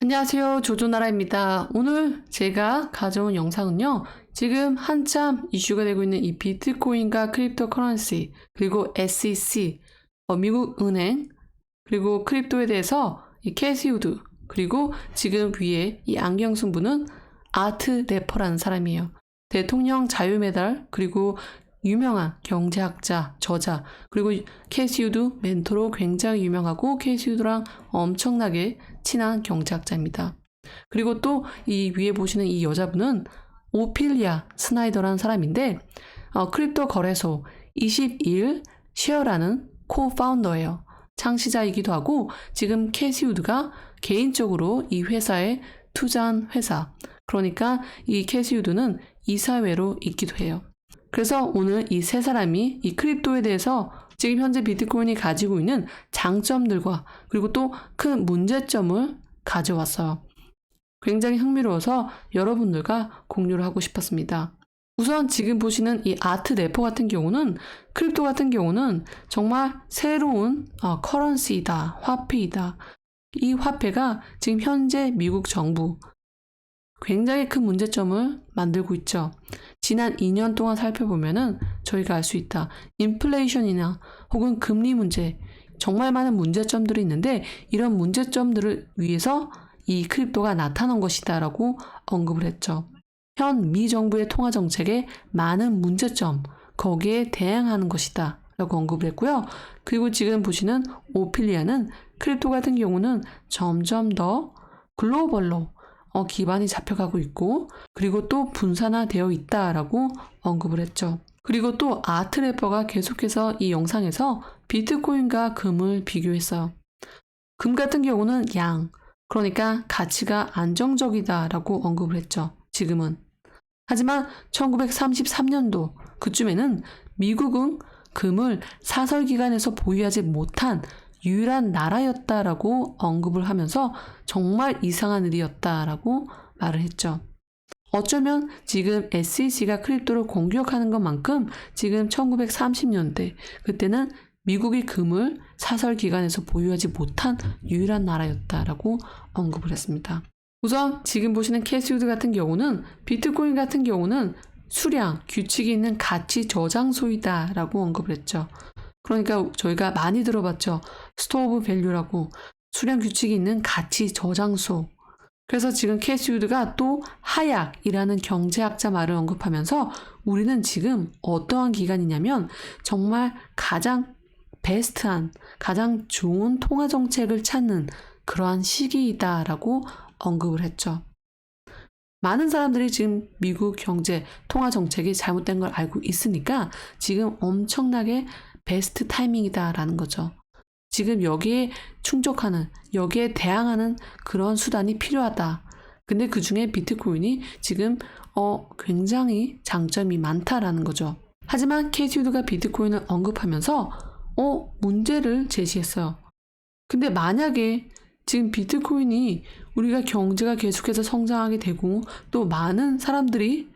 안녕하세요. 조조나라입니다. 오늘 제가 가져온 영상은요. 지금 한참 이슈가 되고 있는 이 비트코인과 크립토 커런시, 그리고 SEC, 미국 은행, 그리고 크립토에 대해서 이 캐시 우드, 그리고 지금 위에 이 안경 쓴 분은 아트 래퍼라는 사람이에요. 대통령 자유메달, 그리고 유명한 경제학자, 저자, 그리고 캐시 우드 멘토로 굉장히 유명하고 캐시 우드랑 엄청나게 친한 경제학자입니다. 그리고 또 이 위에 보시는 이 여자분은 오피리아 스나이더라는 사람인데 크립토 거래소 21 쉐어라는 코파운더예요. 창시자이기도 하고 지금 캐시 우드가 개인적으로 이 회사에 투자한 회사. 그러니까 이 캐시 우드는 이사회로 있기도 해요. 그래서 오늘 이 세 사람이 이 크립토에 대해서 지금 현재 비트코인이 가지고 있는 장점들과 그리고 또 큰 문제점을 가져왔어요. 굉장히 흥미로워서 여러분들과 공유를 하고 싶었습니다. 우선 지금 보시는 이 아트 래퍼 같은 경우는 크립토 같은 경우는 정말 새로운 커런시이다, 화폐이다. 이 화폐가 지금 현재 미국 정부 굉장히 큰 문제점을 만들고 있죠. 지난 2년 동안 살펴보면은 저희가 알 수 있다. 인플레이션이나 혹은 금리 문제, 정말 많은 문제점들이 있는데 이런 문제점들을 위해서 이 크립토가 나타난 것이다 라고 언급을 했죠. 현 미 정부의 통화 정책에 많은 문제점, 거기에 대항하는 것이다 라고 언급을 했고요. 그리고 지금 보시는 오피리아는 크립토 같은 경우는 점점 더 글로벌로 기반이 잡혀가고 있고 그리고 또 분산화되어 있다라고 언급을 했죠. 그리고 또 아트 래퍼가 계속해서 이 영상에서 비트코인과 금을 비교했어요. 금 같은 경우는 그러니까 가치가 안정적이다라고 언급을 했죠. 지금은. 하지만 1933년도 그쯤에는 미국은 금을 사설기관에서 보유하지 못한 유일한 나라였다라고 언급을 하면서 정말 이상한 일이었다라고 말을 했죠. 어쩌면 지금 SEC가 크립토를 공격하는 것만큼 지금 1930년대 그때는 미국이 금을 사설기관에서 보유하지 못한 유일한 나라였다라고 언급을 했습니다. 우선 지금 보시는 캐시 우드 같은 경우는 비트코인 같은 경우는 수량, 규칙이 있는 가치 저장소이다 라고 언급을 했죠. 그러니까 저희가 많이 들어봤죠. 스토어 오브 밸류라고 수량 규칙이 있는 가치 저장소. 그래서 지금 캐시 우드가 또 하약이라는 경제학자 말을 언급하면서 우리는 지금 어떠한 기간이냐면 정말 가장 베스트한, 가장 좋은 통화 정책을 찾는 그러한 시기이다라고 언급을 했죠. 많은 사람들이 지금 미국 경제, 통화 정책이 잘못된 걸 알고 있으니까 지금 엄청나게 베스트 타이밍이다라는 거죠. 지금 여기에 충족하는, 여기에 대항하는 그런 수단이 필요하다. 근데 그 중에 비트코인이 지금 굉장히 장점이 많다라는 거죠. 하지만 캐시 우드가 비트코인을 언급하면서 문제를 제시했어요. 근데 만약에 지금 비트코인이 우리가 경제가 계속해서 성장하게 되고 또 많은 사람들이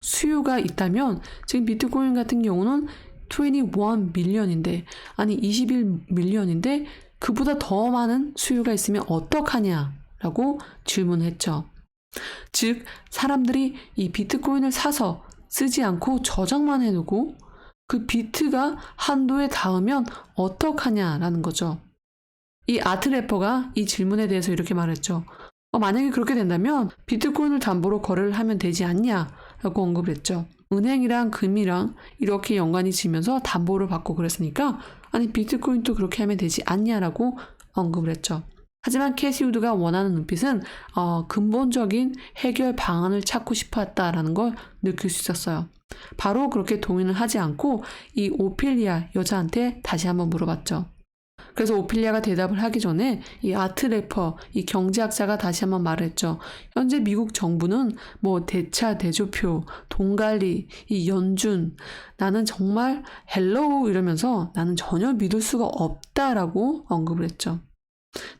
수요가 있다면 지금 비트코인 같은 경우는 21 밀리언인데 아니 21 밀리언인데 그보다 더 많은 수요가 있으면 어떡하냐라고 질문했죠. 즉 사람들이 이 비트코인을 사서 쓰지 않고 저장만 해두고 그 비트가 한도에 닿으면 어떡하냐라는 거죠. 이 아트 래퍼가 이 질문에 대해서 이렇게 말했죠. 만약에 그렇게 된다면 비트코인을 담보로 거래를 하면 되지 않냐라고 언급을 했죠. 은행이랑 금이랑 이렇게 연관이 지면서 담보를 받고 그랬으니까 아니 비트코인도 그렇게 하면 되지 않냐라고 언급을 했죠. 하지만 캐시 우드가 원하는 눈빛은 근본적인 해결 방안을 찾고 싶어 했다라는 걸 느낄 수 있었어요. 바로 그렇게 동의는 하지 않고 이 오피리아 여자한테 다시 한번 물어봤죠. 그래서 오피리아가 대답을 하기 전에 이 아트 래퍼, 이 경제학자가 다시 한번 말했죠. 현재 미국 정부는 대차, 대조표, 돈갈리, 이 연준, 나는 정말 헬로우 이러면서 나는 전혀 믿을 수가 없다라고 언급을 했죠.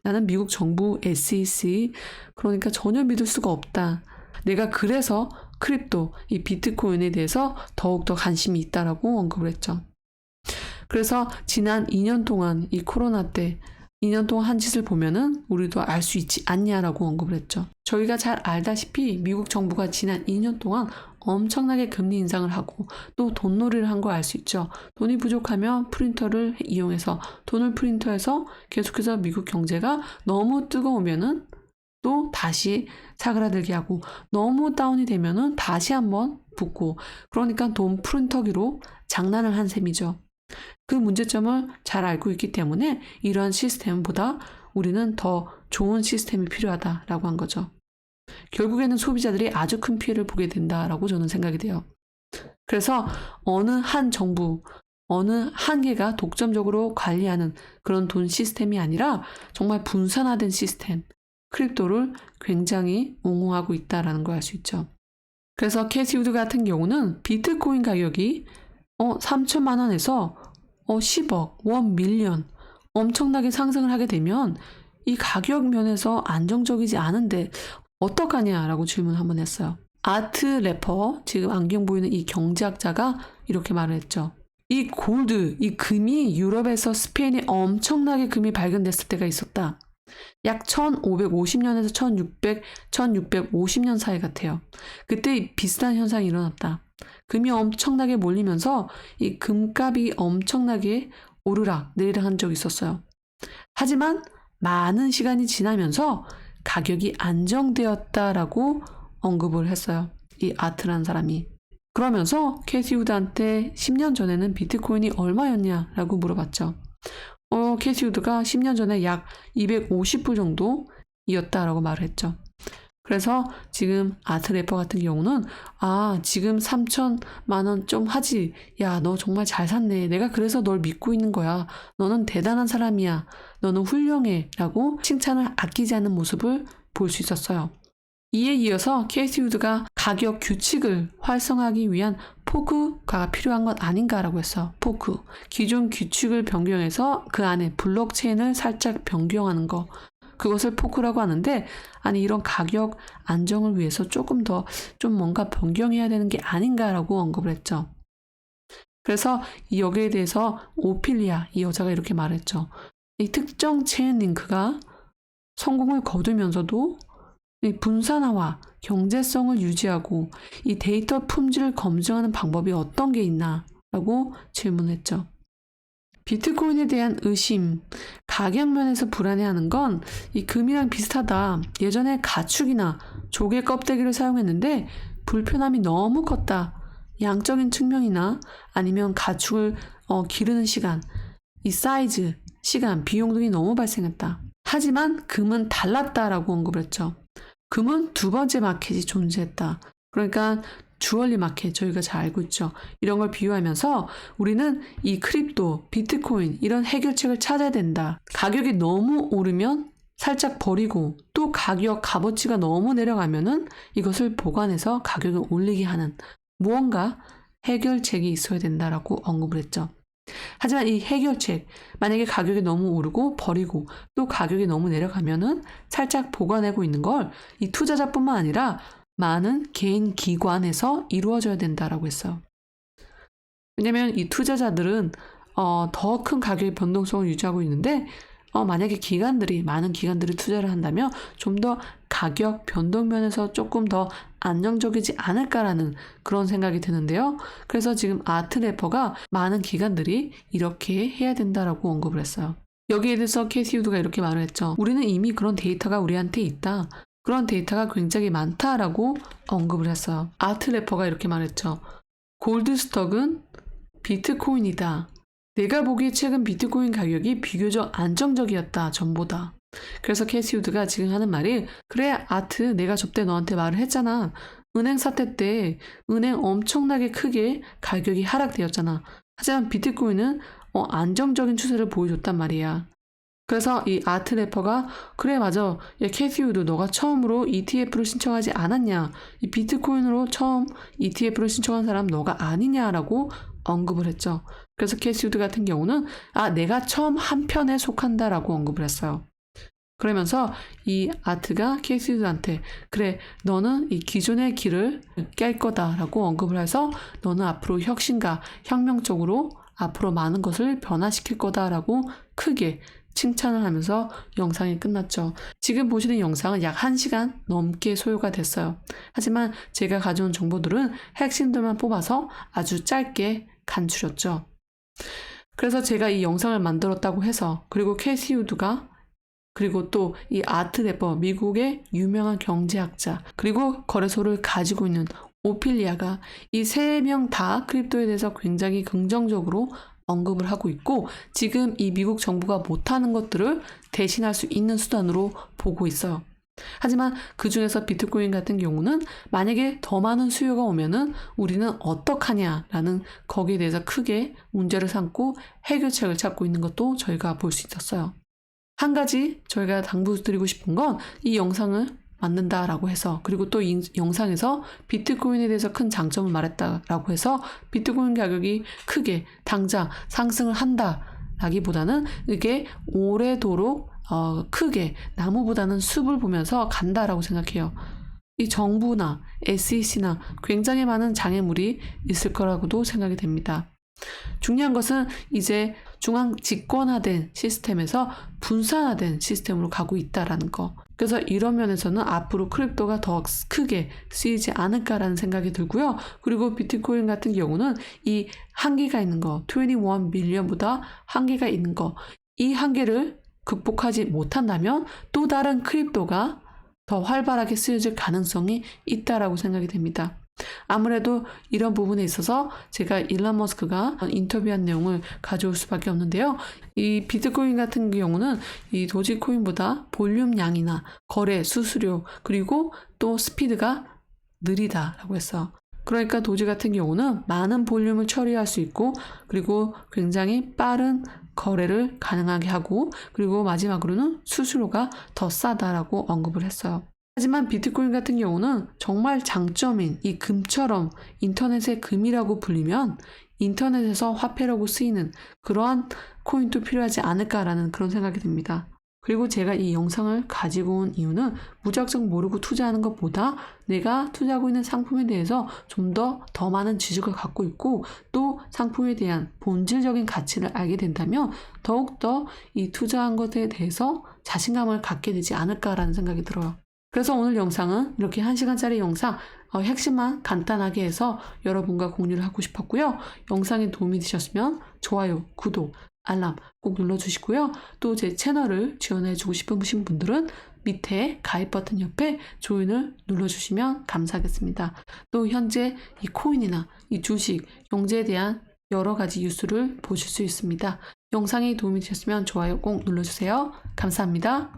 나는 미국 정부 SEC, 그러니까 전혀 믿을 수가 없다. 내가 그래서 크립토, 이 비트코인에 대해서 더욱더 관심이 있다라고 언급을 했죠. 그래서 지난 2년 동안 이 코로나 때 2년 동안 한 짓을 보면은 우리도 알 수 있지 않냐라고 언급을 했죠. 저희가 잘 알다시피 미국 정부가 지난 2년 동안 엄청나게 금리 인상을 하고 또 돈놀이를 한 거 알 수 있죠. 돈이 부족하면 프린터를 이용해서 돈을 프린터해서 계속해서 미국 경제가 너무 뜨거우면은 또 다시 사그라들게 하고 너무 다운이 되면은 다시 한번 붓고 그러니까 돈 프린터기로 장난을 한 셈이죠. 그 문제점을 잘 알고 있기 때문에 이러한 시스템보다 우리는 더 좋은 시스템이 필요하다라고 한 거죠. 결국에는 소비자들이 아주 큰 피해를 보게 된다라고 저는 생각이 돼요. 그래서 어느 한 정부, 어느 한 개가 독점적으로 관리하는 그런 돈 시스템이 아니라 정말 분산화된 시스템, 크립토를 굉장히 옹호하고 있다라는 걸 알 수 있죠. 그래서 캐시 우드 같은 경우는 비트코인 가격이 3천만 원에서 10억, 1 밀리언 엄청나게 상승을 하게 되면 이 가격 면에서 안정적이지 않은데 어떡하냐라고 질문을 한번 했어요. 아트 래퍼, 지금 안경 보이는 이 경제학자가 이렇게 말을 했죠. 이 골드, 이 금이 유럽에서 스페인에 엄청나게 금이 발견됐을 때가 있었다. 약 1550년에서 1650년 사이 같아요. 그때 비슷한 현상이 일어났다. 금이 엄청나게 몰리면서 이 금값이 엄청나게 오르락 내리락 한 적이 있었어요. 하지만 많은 시간이 지나면서 가격이 안정되었다라고 언급을 했어요. 이 아트라는 사람이. 그러면서 캐시 우드한테 10년 전에는 비트코인이 얼마였냐라고 물어봤죠. 캐시 우드가 10년 전에 약 250불 정도이었다라고 말을 했죠. 그래서 지금 아트 래퍼 같은 경우는 지금 3천만 원 좀 하지. 야, 너 정말 잘 샀네. 내가 그래서 널 믿고 있는 거야. 너는 대단한 사람이야. 너는 훌륭해. 라고 칭찬을 아끼지 않는 모습을 볼 수 있었어요. 이에 이어서 캐시 우드가 가격 규칙을 활성화하기 위한 포크가 필요한 것 아닌가라고 했어. 포크. 기존 규칙을 변경해서 그 안에 블록체인을 살짝 변경하는 거. 그것을 포크라고 하는데 이런 가격 안정을 위해서 조금 더 좀 뭔가 변경해야 되는 게 아닌가라고 언급을 했죠. 그래서 여기에 대해서 오피리아 이 여자가 이렇게 말했죠. 이 특정 체인 링크가 성공을 거두면서도 이 분산화와 경제성을 유지하고 이 데이터 품질을 검증하는 방법이 어떤 게 있나 라고 질문했죠. 비트코인에 대한 의심, 가격 면에서 불안해하는 건 이 금이랑 비슷하다. 예전에 가축이나 조개 껍데기를 사용했는데 불편함이 너무 컸다. 양적인 측면이나 아니면 가축을 기르는 시간, 이 사이즈, 시간, 비용 등이 너무 발생했다. 하지만 금은 달랐다라고 언급을 했죠. 금은 두 번째 마켓이 존재했다. 그러니까 주얼리 마켓 저희가 잘 알고 있죠. 이런 걸 비유하면서 우리는 이 크립토, 비트코인 이런 해결책을 찾아야 된다. 가격이 너무 오르면 살짝 버리고 또 값어치가 너무 내려가면은 이것을 보관해서 가격을 올리게 하는 무언가 해결책이 있어야 된다라고 언급을 했죠. 하지만 이 해결책, 만약에 가격이 너무 오르고 버리고 또 가격이 너무 내려가면은 살짝 보관하고 있는 걸 이 투자자뿐만 아니라 많은 개인 기관에서 이루어져야 된다라고 했어요. 왜냐면 이 투자자들은 더 큰 가격의 변동성을 유지하고 있는데 만약에 많은 기관들이 투자를 한다면 좀 더 가격 변동 면에서 조금 더 안정적이지 않을까라는 그런 생각이 드는데요. 그래서 지금 아트 래퍼가 많은 기관들이 이렇게 해야 된다라고 언급을 했어요. 여기에 대해서 캐시 우드가 이렇게 말을 했죠. 우리는 이미 그런 데이터가 우리한테 있다. 그런 데이터가 굉장히 많다라고 언급을 했어요. 아트 래퍼가 이렇게 말했죠. 골드 스톡은 비트코인이다. 내가 보기에 최근 비트코인 가격이 비교적 안정적이었다. 전보다. 그래서 캐시 우드가 지금 하는 말이 그래 아트 내가 저때 너한테 말을 했잖아. 은행 사태 때 은행 엄청나게 크게 가격이 하락되었잖아. 하지만 비트코인은 안정적인 추세를 보여줬단 말이야. 그래서 이 아트 래퍼가 그래 맞아. 야 캐시 우드 너가 처음으로 ETF를 신청하지 않았냐. 이 비트코인으로 처음 ETF를 신청한 사람 너가 아니냐라고 언급을 했죠. 그래서 캐시 우드 같은 경우는 내가 처음 한 편에 속한다라고 언급을 했어요. 그러면서 이 아트가 캐시 우드한테 그래 너는 이 기존의 길을 깰 거다라고 언급을 해서 너는 앞으로 혁신가 혁명적으로 앞으로 많은 것을 변화시킬 거다라고 크게 칭찬을 하면서 영상이 끝났죠. 지금 보시는 영상은 약 1시간 넘게 소요가 됐어요. 하지만 제가 가져온 정보들은 핵심들만 뽑아서 아주 짧게 간추렸죠. 그래서 제가 이 영상을 만들었다고 해서, 그리고 캐시 우드가, 그리고 또 이 아트 래퍼, 미국의 유명한 경제학자, 그리고 거래소를 가지고 있는 오피리아가 이 3명 다 크립토에 대해서 굉장히 긍정적으로 언급을 하고 있고, 지금 이 미국 정부가 못하는 것들을 대신할 수 있는 수단으로 보고 있어요. 하지만 그 중에서 비트코인 같은 경우는 만약에 더 많은 수요가 오면은 우리는 어떡하냐라는 거기에 대해서 크게 문제를 삼고 해결책을 찾고 있는 것도 저희가 볼 수 있었어요. 한 가지 저희가 당부드리고 싶은 건 이 영상을 만든다라고 해서, 그리고 또 이 영상에서 비트코인에 대해서 큰 장점을 말했다라고 해서 비트코인 가격이 크게 당장 상승을 한다라기보다는 이게 오래도록 크게 나무보다는 숲을 보면서 간다라고 생각해요. 이 정부나 SEC나 굉장히 많은 장애물이 있을 거라고도 생각이 됩니다. 중요한 것은 이제 중앙 집권화된 시스템에서 분산화된 시스템으로 가고 있다라는 거. 그래서 이런 면에서는 앞으로 크립토가 더 크게 쓰이지 않을까라는 생각이 들고요. 그리고 비트코인 같은 경우는 이 한계가 있는 거, 21 밀리언보다 한계가 있는 거, 이 한계를 극복하지 못한다면 또 다른 크립토가 더 활발하게 쓰여질 가능성이 있다라고 생각이 됩니다. 아무래도 이런 부분에 있어서 제가 일론 머스크가 인터뷰한 내용을 가져올 수밖에 없는데요. 이 비트코인 같은 경우는 이 도지코인보다 볼륨량이나 거래 수수료, 그리고 또 스피드가 느리다라고 했어요. 그러니까 도지 같은 경우는 많은 볼륨을 처리할 수 있고, 그리고 굉장히 빠른 거래를 가능하게 하고, 그리고 마지막으로는 수수료가 더 싸다라고 언급을 했어요. 하지만 비트코인 같은 경우는 정말 장점인 이 금처럼 인터넷의 금이라고 불리면 인터넷에서 화폐라고 쓰이는 그러한 코인도 필요하지 않을까라는 그런 생각이 듭니다. 그리고 제가 이 영상을 가지고 온 이유는 무작정 모르고 투자하는 것보다 내가 투자하고 있는 상품에 대해서 좀 더 많은 지식을 갖고 있고, 또 상품에 대한 본질적인 가치를 알게 된다면 더욱더 이 투자한 것에 대해서 자신감을 갖게 되지 않을까라는 생각이 들어요. 그래서 오늘 영상은 이렇게 1시간짜리 영상 핵심만 간단하게 해서 여러분과 공유를 하고 싶었고요. 영상이 도움이 되셨으면 좋아요, 구독, 알람 꼭 눌러주시고요. 또 제 채널을 지원해주고 싶으신 분들은 밑에 가입 버튼 옆에 조인을 눌러주시면 감사하겠습니다. 또 현재 이 코인이나 이 주식, 경제에 대한 여러 가지 뉴스를 보실 수 있습니다. 영상이 도움이 되셨으면 좋아요 꼭 눌러주세요. 감사합니다.